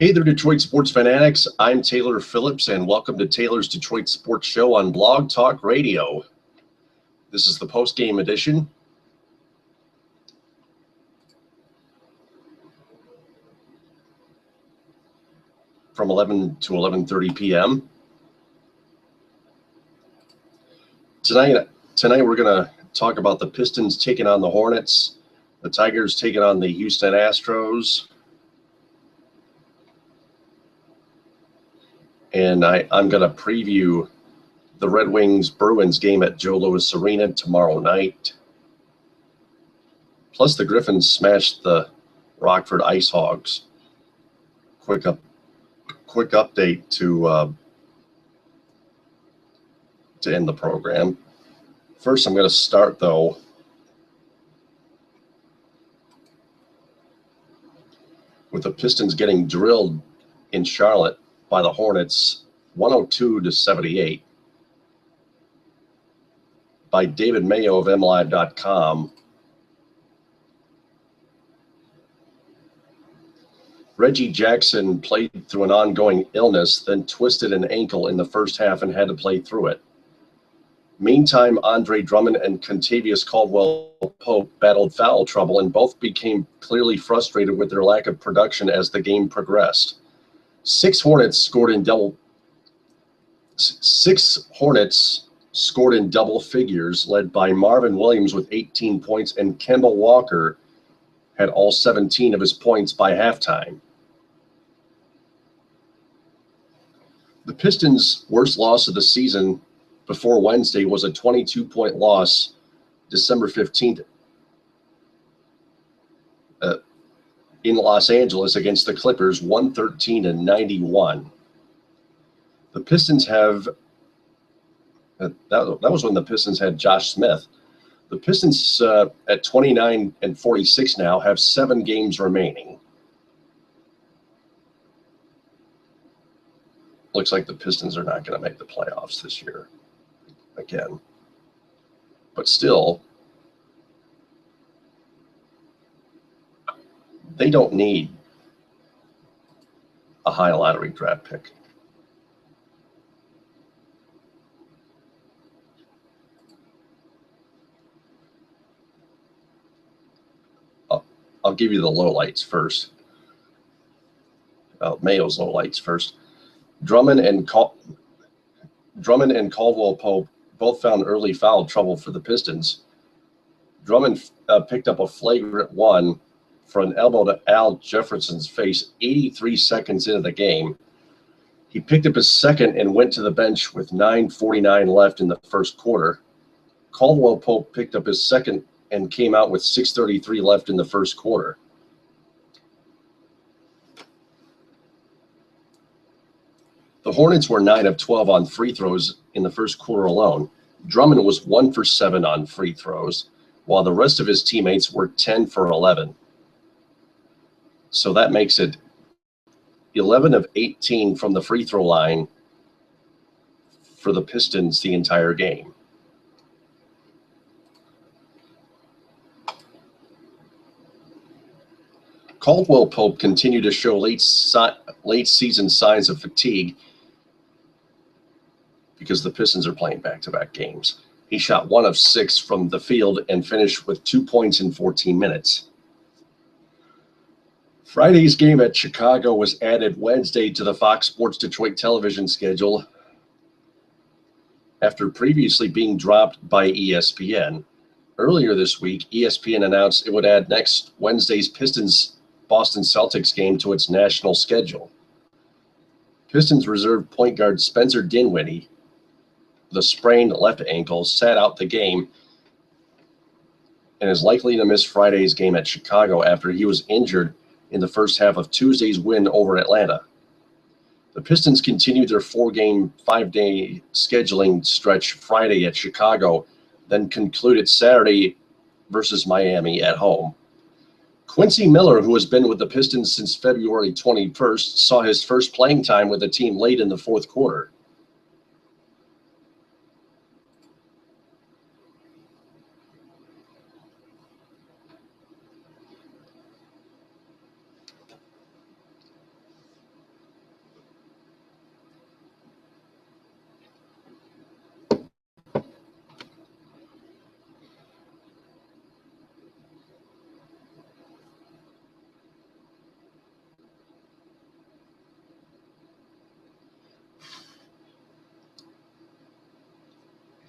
Hey there, Detroit sports fanatics. I'm Taylor Phillips, and welcome to Taylor's Detroit Sports Show on Blog Talk Radio. This is the post-game edition. From 11 to 11:30 p.m. Tonight we're going to talk about the Pistons taking on the Hornets, the Tigers taking on the Houston Astros, and I'm going to preview the Red Wings-Bruins game at Joe Louis Arena tomorrow night. Plus, the Griffins smashed the Rockford Ice Hogs. Quick update to end the program. First, I'm going to start, though, with the Pistons getting drilled in Charlotte by the Hornets, 102-78, by David Mayo of MLive.com. Reggie Jackson played through an ongoing illness, then twisted an ankle in the first half and had to play through it. Meantime, Andre Drummond and Contavious Caldwell-Pope battled foul trouble, and both became clearly frustrated with their lack of production as the game progressed. Six Hornets scored in double figures, led by Marvin Williams with 18 points, and Kemba Walker had all 17 of his points by halftime. The Pistons' worst loss of the season before Wednesday was a 22-point loss December 15th in Los Angeles against the Clippers, 113-91. The Pistons have that was when the Pistons had Josh Smith. The Pistons at 29-46 now have 7 games remaining. Looks like the Pistons are not going to make the playoffs this year again. But still, they don't need a high lottery draft pick. I'll give you the lowlights first. Mayo's lowlights first. Drummond and Caldwell-Pope both found early foul trouble for the Pistons. Drummond picked up a flagrant one for an elbow to Al Jefferson's face 83 seconds into the game. He picked up his second and went to the bench with 9:49 left in the first quarter. Caldwell-Pope picked up his second and came out with 6:33 left in the first quarter. The Hornets were 9 of 12 on free throws in the first quarter alone. Drummond was 1 for 7 on free throws, while the rest of his teammates were 10 for 11. So that makes it 11 of 18 from the free throw line for the Pistons the entire game. Caldwell-Pope continued to show late season signs of fatigue because the Pistons are playing back-to-back games. He shot 1 of 6 from the field and finished with 2 points in 14 minutes. Friday's game at Chicago was added Wednesday to the Fox Sports Detroit television schedule after previously being dropped by ESPN. Earlier this week, ESPN announced it would add next Wednesday's Pistons-Boston Celtics game to its national schedule. Pistons reserve point guard Spencer Dinwiddie, the sprained left ankle, sat out the game and is likely to miss Friday's game at Chicago after he was injured in the first half of Tuesday's win over Atlanta. The Pistons continued their 4-game, 5-day scheduling stretch Friday at Chicago, then concluded Saturday versus Miami at home. Quincy Miller, who has been with the Pistons since February 21st, saw his first playing time with the team late in the fourth quarter.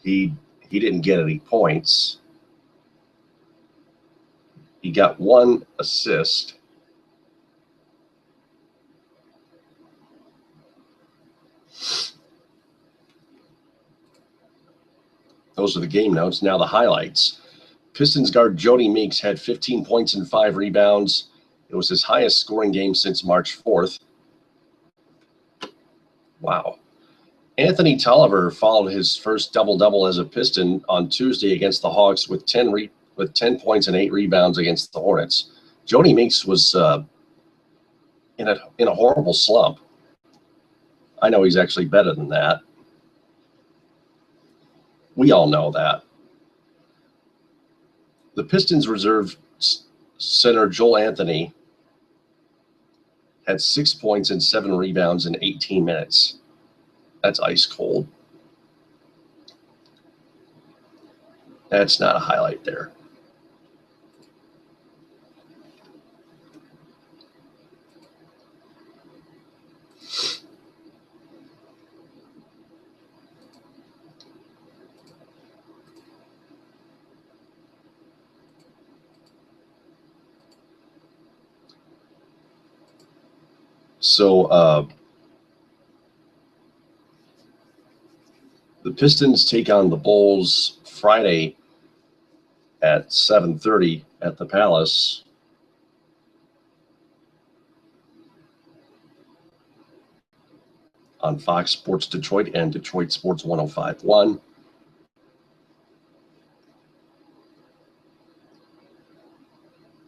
He didn't get any points. He got 1 assist. Those are the game notes. Now the highlights. Pistons guard Jody Meeks had 15 points and 5 rebounds. It was his highest scoring game since March 4th. Wow. Anthony Tolliver followed his first double-double as a Piston on Tuesday against the Hawks with 10 points and 8 rebounds against the Hornets. Jody Meeks was in a horrible slump. I know he's actually better than that. We all know that. The Pistons reserve center Joel Anthony had 6 points and 7 rebounds in 18 minutes. That's ice cold. That's not a highlight there. So the Pistons take on the Bulls Friday at 7:30 at the Palace. On Fox Sports Detroit and Detroit Sports 105.1.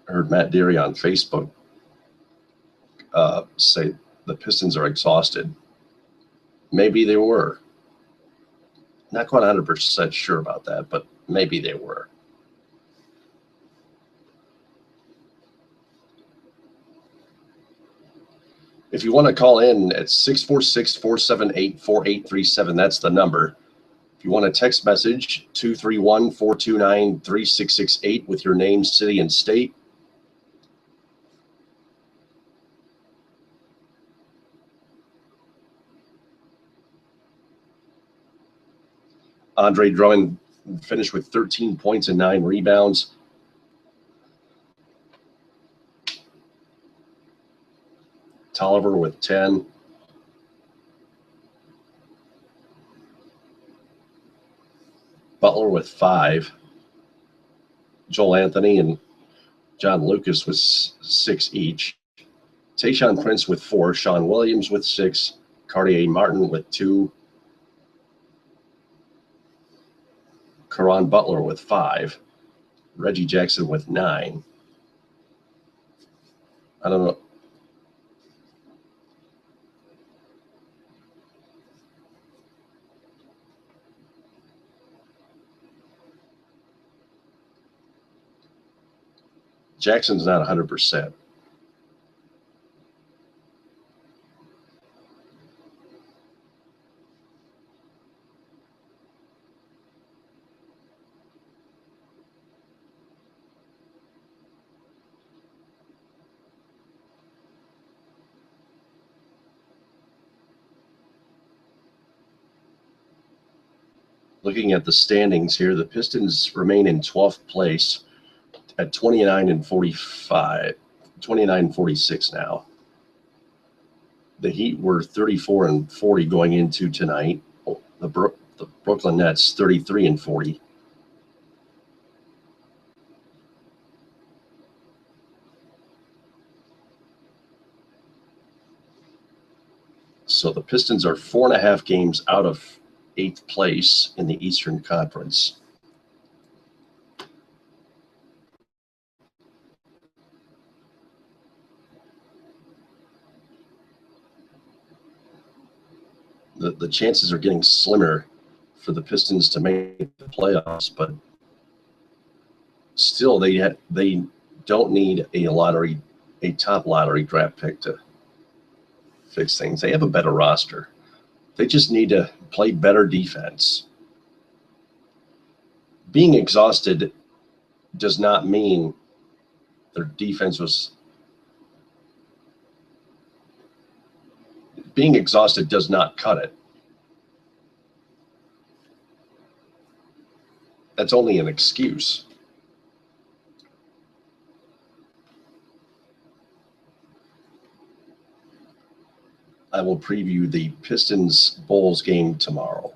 I heard Matt Deary on Facebook say the Pistons are exhausted. Maybe they were. Not quite 100% sure about that, but maybe they were. If you want to call in at 646-478-4837, that's the number. If you want a text message, 231-429-3668 with your name, city, and state. Andre Drummond finished with 13 points and 9 rebounds. Tolliver with 10. Butler with 5. Joel Anthony and John Lucas with 6 each. Tayshaun Prince with 4. Sean Williams with 6. Cartier Martin with 2. Caron Butler with 5. Reggie Jackson with 9. I don't know. Jackson's not 100%. Looking at the standings here, the Pistons remain in 12th place at 29-45, 29-46 now. The Heat were 34-40 going into tonight. The Brooklyn Nets 33-40. So the Pistons are 4.5 games out of 8th place in the Eastern Conference. The chances are getting slimmer for the Pistons to make the playoffs, but still they don't need a top lottery draft pick to fix things. They have a better roster. They just need to play better defense. Being exhausted does not mean their defense was. Being exhausted does not cut it. That's only an excuse. I will preview the Pistons-Bulls game tomorrow.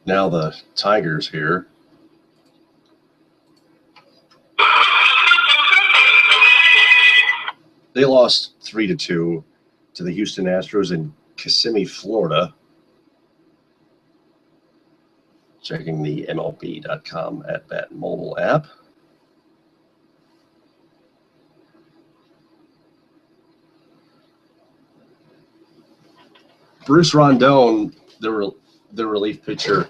Now the Tigers here. They lost 3-2 to the Houston Astros in Kissimmee, Florida. Checking the MLB.com at-bat mobile app. Bruce Rondon, the relief pitcher,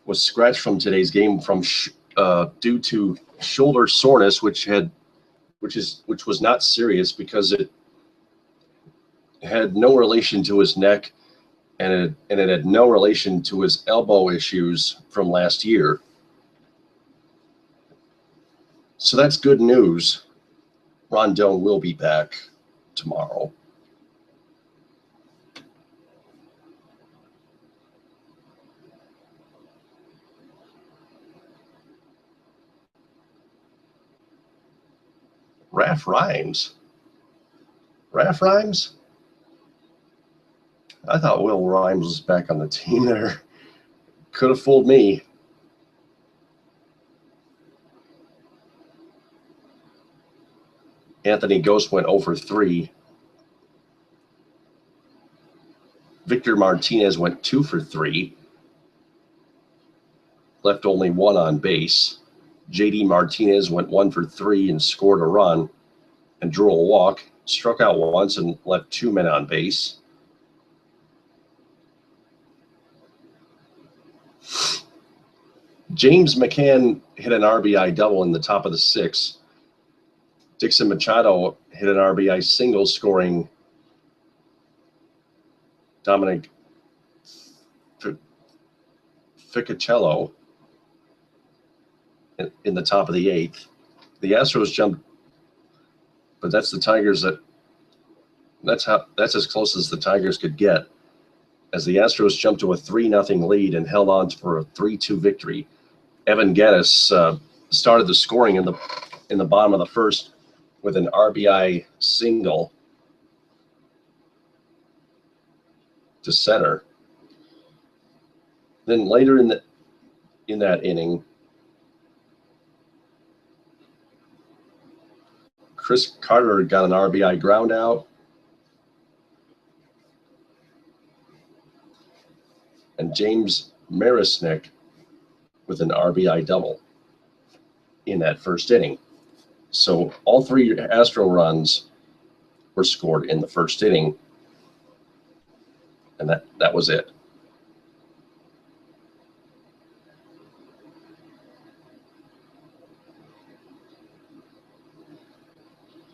was scratched from today's game due to shoulder soreness, which was not serious because it had no relation to his neck, and it had no relation to his elbow issues from last year. So that's good news. Rondon will be back tomorrow. Raf Rhymes? I thought Will Rhymes was back on the team there. Could have fooled me. Anthony Ghost went 0 for 3. Victor Martinez went 2 for 3. Left only 1 on base. JD Martinez went 1 for 3 and scored a run and drew a walk. Struck out once and left 2 men on base. James McCann hit an RBI double in the top of the 6th. Dixon Machado hit an RBI single, scoring Dominic Ficacello in the top of the 8th. The Astros jumped, but that's the Tigers. That's as close as the Tigers could get, as the Astros jumped to a 3-0 lead and held on for a 3-2 victory. Evan Gattis started the scoring in the bottom of the 1st with an RBI single to center. Then later in that inning, Chris Carter got an RBI ground out, and James Marisnick with an RBI double in that 1st inning. So all 3 Astro runs were scored in the 1st inning, and that was it.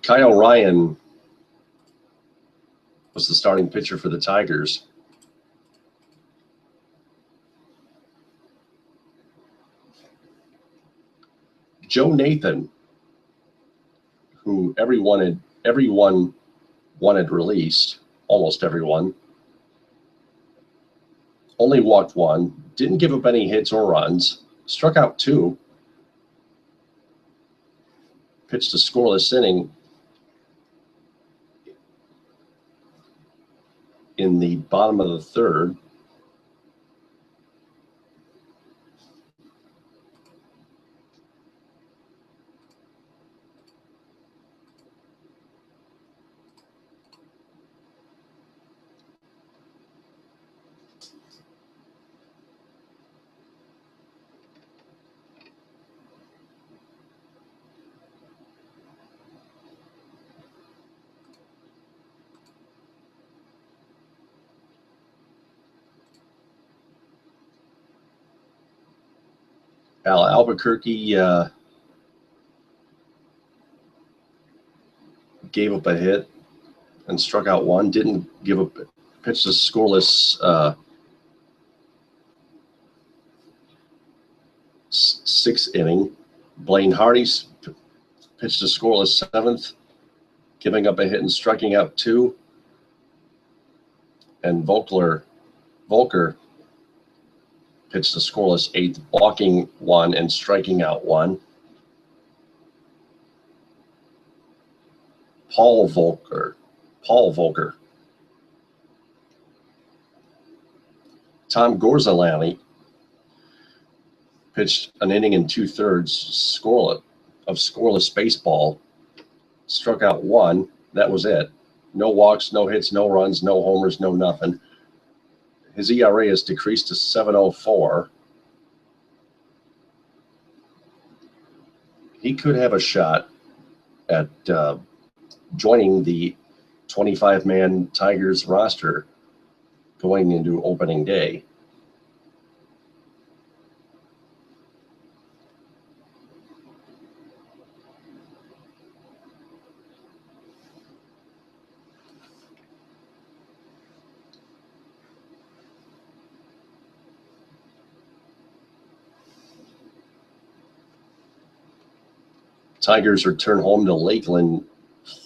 Kyle Ryan was the starting pitcher for the Tigers. Joe Nathan, who everyone wanted released, almost everyone, only walked 1, didn't give up any hits or runs, struck out 2, pitched a scoreless inning in the bottom of the 3rd. Al Albuquerque gave up a hit and struck out 1. Didn't give up, pitched a scoreless 6 sixth inning. Blaine Hardy pitched a scoreless seventh, giving up a hit and striking out 2. And Volker pitched a scoreless 8th, walking 1 and striking out 1. Paul Volker. Tom Gorzalani pitched an inning and 2/3 scoreless baseball, struck out 1. That was it. No walks, no hits, no runs, no homers, no nothing. His ERA has decreased to 7.04. He could have a shot at joining the 25-man Tigers roster going into opening day. Tigers return home to Lakeland,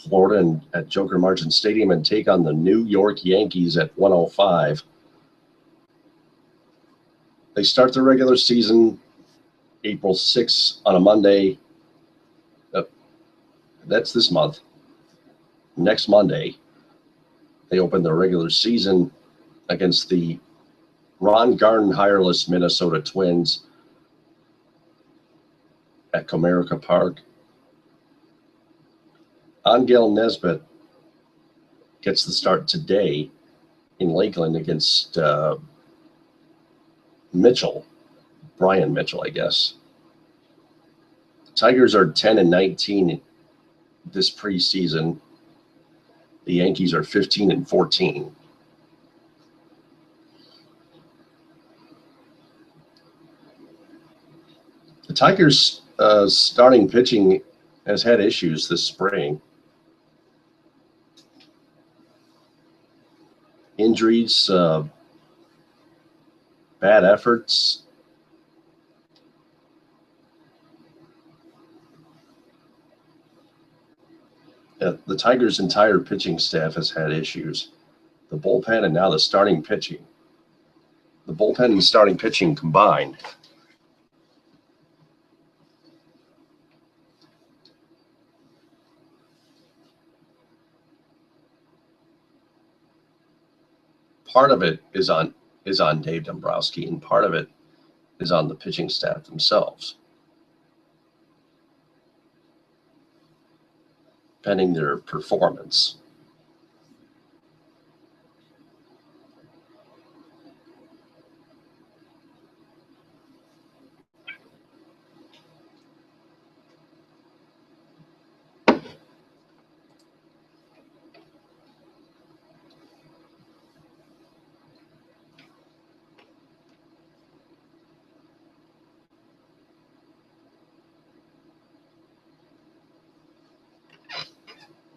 Florida, and at Joker Marchant Stadium and take on the New York Yankees at 1:05. They start the regular season April 6th on a Monday. That's this month. Next Monday, they open the regular season against the Ron Garden hireless Minnesota Twins at Comerica Park. Angel Nesbitt gets the start today in Lakeland against Brian Mitchell, I guess. The Tigers are 10-19 this preseason. The Yankees are 15-14. The Tigers' starting pitching has had issues this spring. Injuries, bad efforts. The Tigers' entire pitching staff has had issues. The bullpen and now the starting pitching. The bullpen and starting pitching combined. Part of it is on Dave Dombrowski, and part of it is on the pitching staff themselves, pending their performance.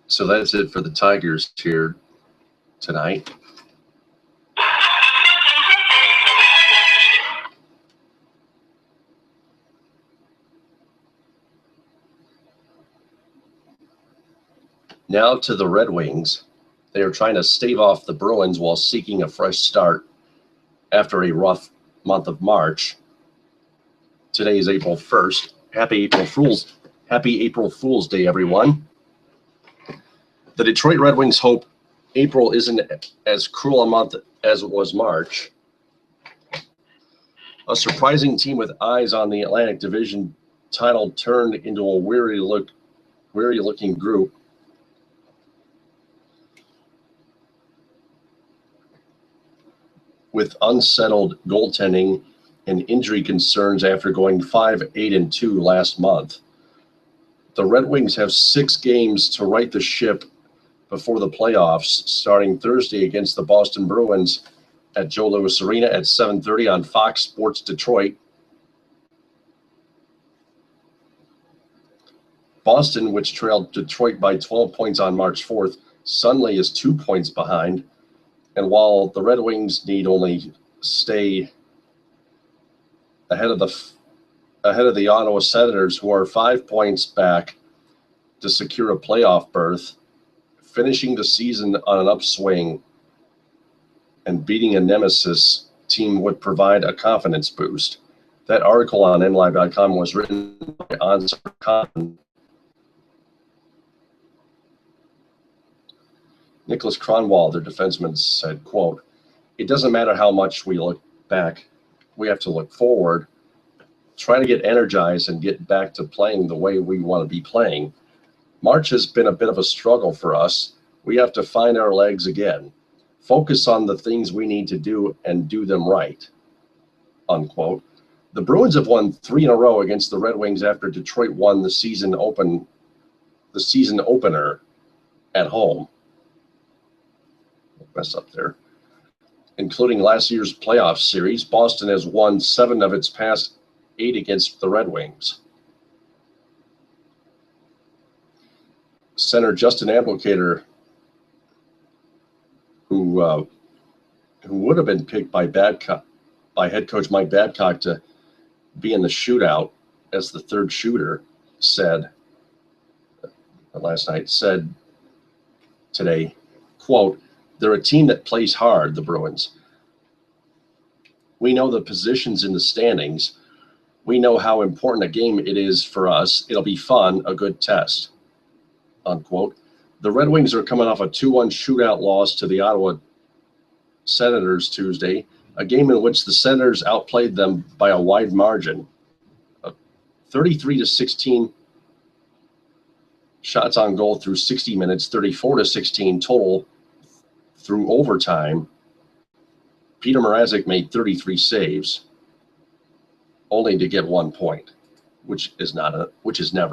So that's it for the Tigers here tonight. Now to the Red Wings. They are trying to stave off the Bruins while seeking a fresh start after a rough month of March. Today is April 1st. Happy April Fool's Day, everyone. The Detroit Red Wings hope April isn't as cruel a month as it was March. A surprising team with eyes on the Atlantic Division title turned into a weary-looking group. With unsettled goaltending and injury concerns after going 5-8-2 last month. The Red Wings have 6 games to right the ship before the playoffs, starting Thursday against the Boston Bruins at Joe Louis Arena at 7:30 on Fox Sports Detroit. Boston, which trailed Detroit by 12 points on March 4th, suddenly is 2 points behind. And while the Red Wings need only stay ahead of the ahead of the Ottawa Senators, who are 5 points back to secure a playoff berth, finishing the season on an upswing and beating a nemesis team would provide a confidence boost. That article on NLive.com was written by Ansar Khan. Nicholas Kronwall, their defenseman, said, quote, "It doesn't matter how much we look back. We have to look forward, try to get energized and get back to playing the way we want to be playing. March has been a bit of a struggle for us. We have to find our legs again, focus on the things we need to do and do them right," unquote. The Bruins have won 3 in a row against the Red Wings after Detroit won the season opener at home. Mess up there. Including last year's playoff series, Boston has won 7 of its past 8 against the Red Wings. Center Justin Abdelkader, who would have been picked by head coach Mike Babcock to be in the shootout as the third shooter, said today, quote, "They're a team that plays hard, the Bruins. We know the positions in the standings. We know how important a game it is for us. It'll be fun, a good test," unquote. The Red Wings are coming off a 2-1 shootout loss to the Ottawa Senators Tuesday, a game in which the Senators outplayed them by a wide margin. 33-16 shots on goal through 60 minutes, 34-16 total through overtime. Peter Mrazek made 33 saves, only to get 1 point, which is never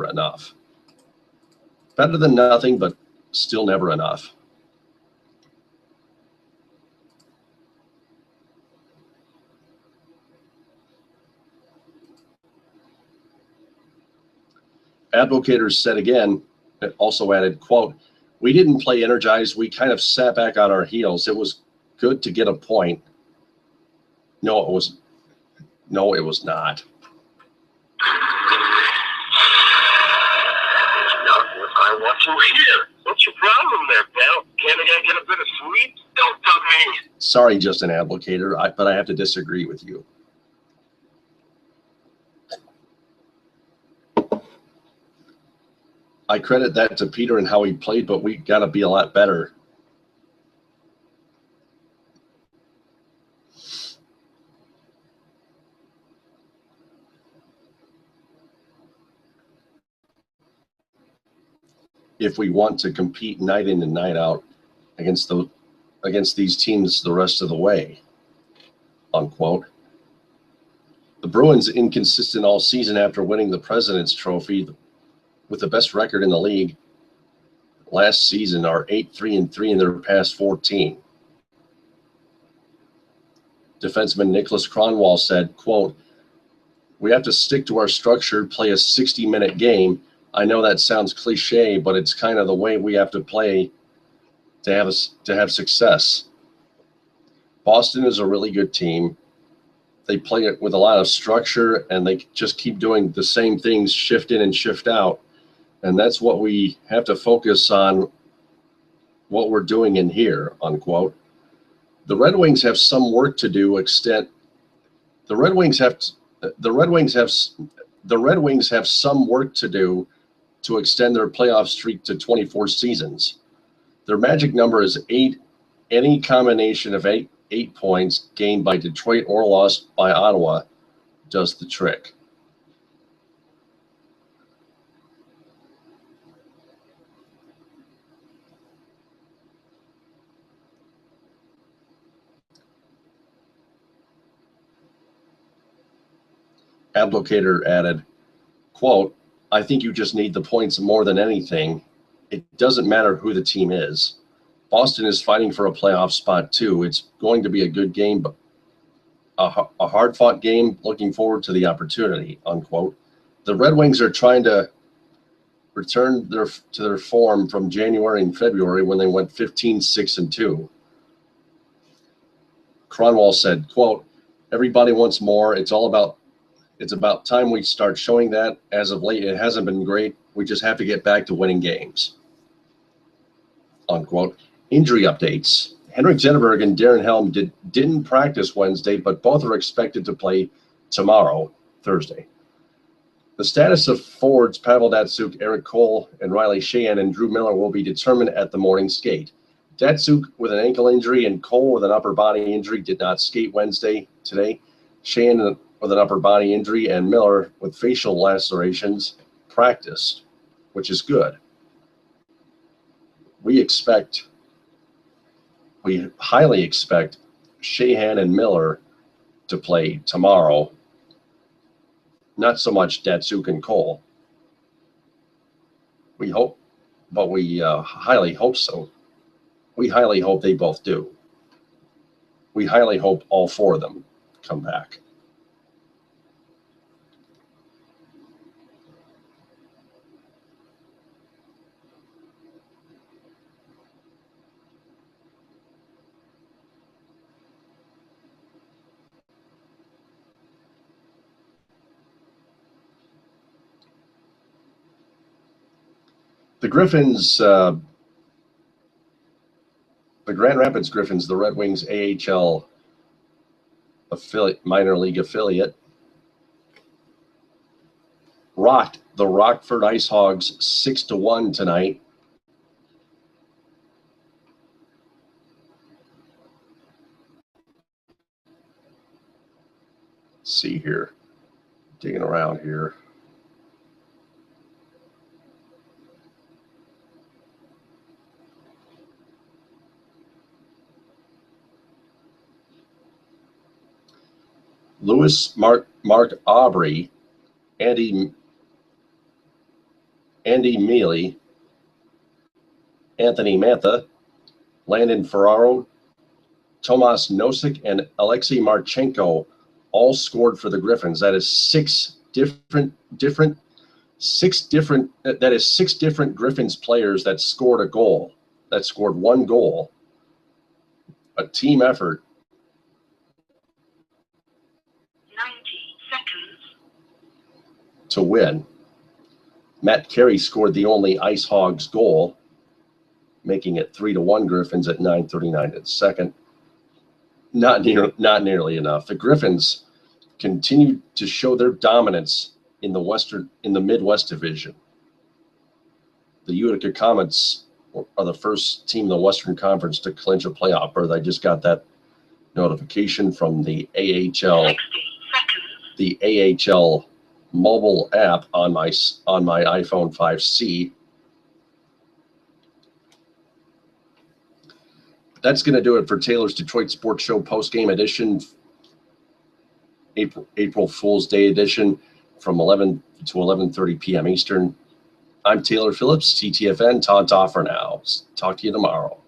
enough. Better than nothing, but still never enough. Advocators said again, also added, quote, "We didn't play energized. We kind of sat back on our heels. It was good to get a point." No, it was not. I want you here. What's your problem there, pal? Can't a guy get a bit of sleep? Don't tell me. Sorry, Justin Advocator, but I have to disagree with you. I credit that to Peter and how he played, but we got to be a lot better. If we want to compete night in and night out against these teams the rest of the way, unquote. The Bruins, inconsistent all season after winning the President's Trophy with the best record in the league last season, are 8-3-3 in their past 14. Defenseman Nicholas Kronwall said, quote, "We have to stick to our structure, play a 60-minute game. I know that sounds cliche, but it's kind of the way we have to play to have success. Boston is a really good team. They play it with a lot of structure, and they just keep doing the same things, shift in and shift out. And that's what we have to focus on, what we're doing in here," unquote. The Red Wings have some work to do. The Red Wings have some work to do to extend their playoff streak to 24 seasons. Their magic number is 8. Any combination of 8 points gained by Detroit or lost by Ottawa does the trick. Advocator added, quote, "I think you just need the points more than anything. It doesn't matter who the team is. Boston is fighting for a playoff spot too. It's going to be a good game, but a hard-fought game. Looking forward to the opportunity," unquote. The Red Wings are trying to return to their form from January and February when they went 15-6-2. Kronwall said, quote, "Everybody wants more. It's all about It's about time we start showing that. As of late, it hasn't been great. We just have to get back to winning games. Unquote. Injury updates. Henrik Zetterberg and Darren Helm didn't practice Wednesday, but both are expected to play tomorrow, Thursday. The status of forwards Pavel Datsyuk, Eric Cole, and Riley Sheahan and Drew Miller will be determined at the morning skate. Datsyuk with an ankle injury and Cole with an upper body injury did not skate today. Sheahan with an upper body injury and Miller with facial lacerations practiced, which is good. We highly expect Sheahan and Miller to play tomorrow. Not so much Datsyuk and Cole. We hope, but we highly hope so. We highly hope they both do. We highly hope all four of them come back. The Griffins, the Grand Rapids Griffins, the Red Wings AHL affiliate, minor league affiliate, rocked the Rockford Ice Hogs 6-1 tonight. Let's see here, digging around here. Lewis, Mark Aubrey, Andy Mealy, Anthony Mantha, Landon Ferraro, Tomas Nosek, and Alexei Marchenko all scored for the Griffins. That is six different Griffins players that scored a goal, that scored one goal. A team effort. 90 seconds. To win. Matt Carey scored the only Ice Hogs goal, making it 3-1 Griffins at 9:39 in the second. Not nearly enough. The Griffins continue to show their dominance in the Midwest Division. The Utica Comets are the first team in the Western Conference to clinch a playoff berth. I just got that notification from the AHL, the AHL mobile app on my iPhone 5C. That's going to do it for Taylor's Detroit Sports Show postgame edition, April Fool's Day edition, from 11 to 11:30 p.m. Eastern. I'm Taylor Phillips, TTFN. Ta-ta for now. Talk to you tomorrow.